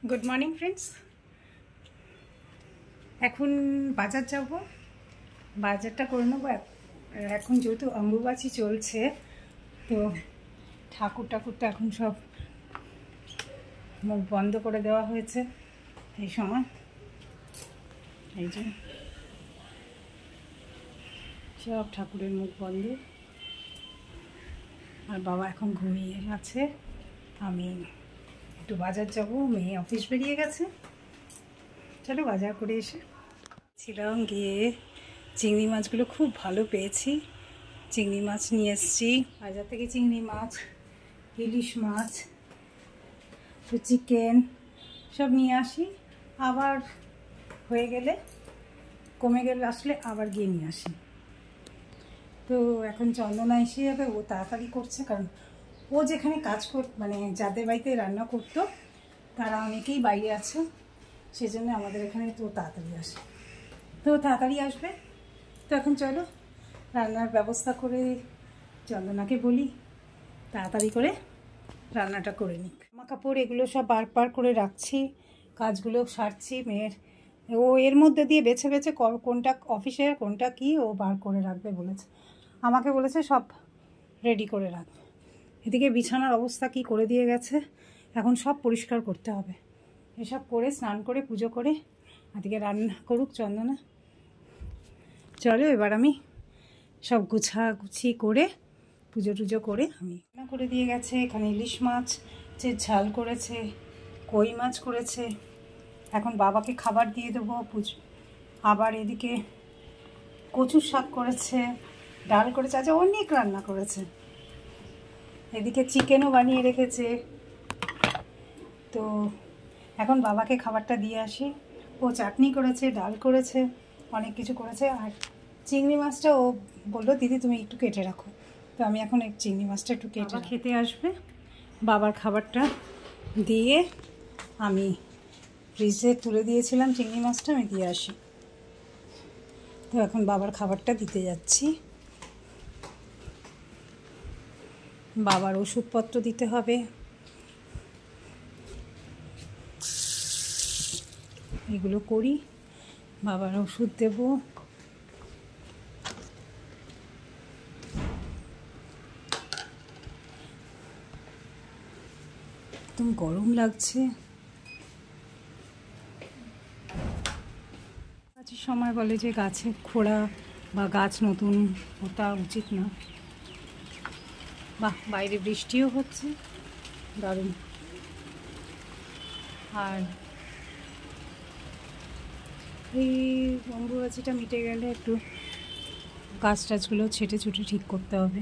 Good morning friends. এখন বাজার যাব, বাজারটা করে নেবো। এখন যেহেতু অম্বুবাচী চলছে, তো ঠাকুর তো এখন সব মুখ বন্ধ করে দেওয়া হয়েছে। এই সময় এই যে সব ঠাকুরের মুখ বন্ধ, আর বাবা এখন ঘুমিয়ে আছে। আমি একটু বাজার যাব, মেয়ে অফিস বেরিয়ে গেছে। চলো বাজার করে এসে ছিলাম, গিয়ে চিংড়ি মাছগুলো খুব ভালো পেয়েছি। চিংড়ি মাছ নিয়ে এসেছি বাজার থেকে, চিংড়ি মাছ, ইলিশ মাছ, চিকেন সব নিয়ে আসি। আবার হয়ে গেলে, কমে গেলে আসলে আবার গিয়ে নিয়ে আসি। তো এখন চন্দনা এসে যাবে, ও তাড়াতাড়ি করছে, কারণ ও যেখানে কাজ মানে যাদের বাড়িতে রান্না করতো তারা অনেকেই বাইরে আছে, সেজন্য আমাদের এখানে তো তাড়াতাড়ি আসে, তো তাড়াতাড়ি আসবে। তো এখন চলো রান্নার ব্যবস্থা করে চন্দনাকে বলি তাড়াতাড়ি করে রান্নাটা করে নিক। জামা কাপড় এগুলো সব বার করে রাখছি, কাজগুলো সারছি। মেয়ের ও এর মধ্যে দিয়ে বেছে বেছে কোনটা অফিসের কোনটা কি ও বার করে রাখবে বলেছে, আমাকে বলেছে সব রেডি করে রাখ। এদিকে বিছানার অবস্থা কি করে দিয়ে গেছে, এখন সব পরিষ্কার করতে হবে। এসব করে স্নান করে পুজো করে এদিকে রান্না করুক চন্দনা। চলো এবার আমি সব গুছাগুছি করে পুজো টুজো করে আমি রান্না করে দিয়ে গেছে। এখানে ইলিশ মাছ যে ঝাল করেছে, কই মাছ করেছে। এখন বাবাকে খাবার দিয়ে দেবো। আবার এদিকে কচুর শাক করেছে, ডাল করেছে, আজ অনেক রান্না করেছে। এদিকে চিকেনও বানিয়ে রেখেছে। তো এখন বাবাকে খাবারটা দিয়ে আসি। ও চাটনি করেছে, ডাল করেছে, অনেক কিছু করেছে। আর চিংড়ি মাছটা ও বললো দিদি তুমি একটু কেটে রাখো, তো আমি এখন এই চিংড়ি মাছটা একটু কেটে খেতে আসবে। বাবার খাবারটা দিয়ে আমি ফ্রিজে তুলে দিয়েছিলাম চিংড়ি মাছটা, আমি দিয়ে আসি। তো এখন বাবার খাবারটা দিতে যাচ্ছি। বাবার ওষুধপত্র দিতে হবে, এগুলো করি। বাবার ওষুধ দেব। একদম গরম লাগছে। গাছের সময় বলে যে গাছে খোঁড়া বা গাছ নতুন পোতা উচিত না। বাহ, বাইরে বৃষ্টিও হচ্ছে, দারুণ। আর এই অম্বুবাচীটা মিটে গেলে একটু গাছ টাছগুলো ছেটে ছুটে ঠিক করতে হবে।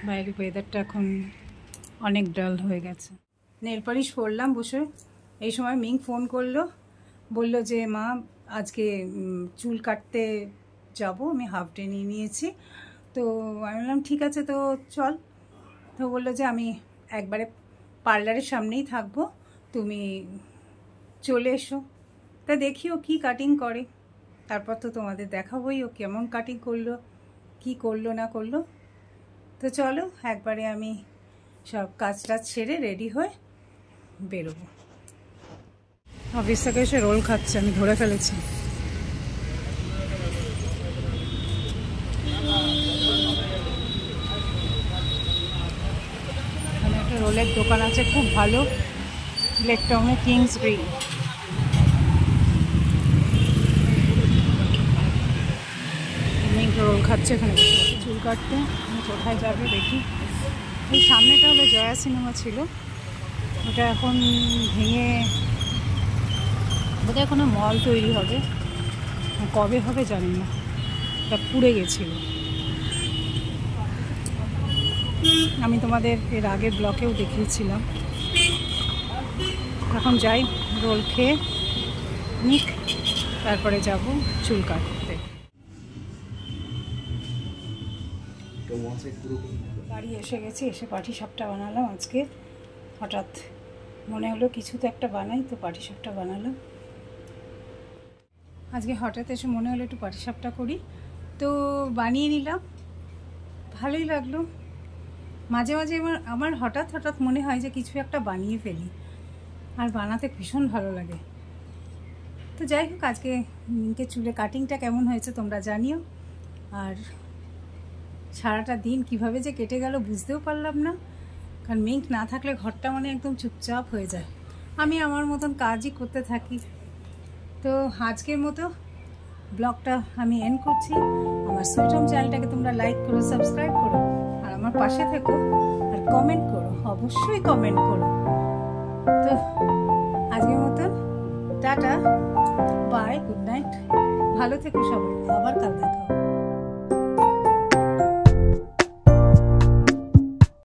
বাইরে ওয়েদারটা এখন অনেক ডাল হয়ে গেছে। নেল পালিশ পরলাম বসে। এই সময় মিং ফোন করলো, বলল যে মা আজকে চুল কাটতে যাব, আমি হাফ ডে নিয়ে নিয়েছি। তো আমি বললাম ঠিক আছে, তো চল। তো বললো যে আমি একবারে পার্লারের সামনেই থাকবো, তুমি চলে এসো। তা দেখি ও কী কাটিং করে, তারপর তো তোমাদের দেখাবোই ও কেমন কাটিং করলো, কি করলো না করলো। তো চলো একবারে আমি সব কাজ টাজ ছেড়ে রেডি হয়ে বেরোবো। অফিস থেকে এসে রোল খাচ্ছে, আমি ধরে ফেলেছি। এখানে একটা রোলের দোকান আছে খুব ভালো, লেকটাউনে, কিংসব্রি। রোল খাচ্ছে এখানে চুল কাটতে। কোথায় যাবে দেখি। এই সামনেটা হলো জয়া সিনেমা ছিল, ওটা এখন ভেঙে বোধহয় কোনো মল তৈরি হবে, কবে হবে জানি না, এটা পুড়ে গেছিল। আমি তোমাদের এর আগের ব্লকেও দেখিয়েছিলাম। এখন যাই, রোল খেয়ে নিক, তারপরে যাব চুল কাটতে। বাড়ি এসে গেছি, এসে পাটিসাপটা বানালাম আজকে। হঠাৎ মনে হলো কিছু তো একটা বানাই, তো পাটিসাপটা বানালাম আজকে। হঠাৎ এসে মনে হলো একটু পাটিসাপটা করি, তো বানিয়ে নিলাম, ভালোই লাগলো। মাঝে মাঝে আমার হঠাৎ মনে হয় যে কিছু একটা বানিয়ে ফেলি, আর বানাতে ভীষণ ভালো লাগে। তো যাই হোক, আজকে মিঙ্কের চুলে কাটিংটা কেমন হয়েছে তোমরা জানিও। আর সারাটা দিন কিভাবে যে কেটে গেল বুঝতেও পারলাম না, কারণ মিঙ্ক না থাকলে ঘরটা মানে একদম চুপচাপ হয়ে যায়। আমি আমার মতন কাজই করতে থাকি। তো আজকের মতো ব্লগটা আমি এন্ড করছি। আমার সুইট হোম চ্যানেলটাকে তোমরা লাইক করো, সাবস্ক্রাইব করো, আর আমার পাশে থেকো, আর কমেন্ট করো, অবশ্যই কমেন্ট করো। তো আজকের মতন টাটা, বাই, গুড নাইট, ভালো থেকো সবাই, আবার কাল দেখা হবে।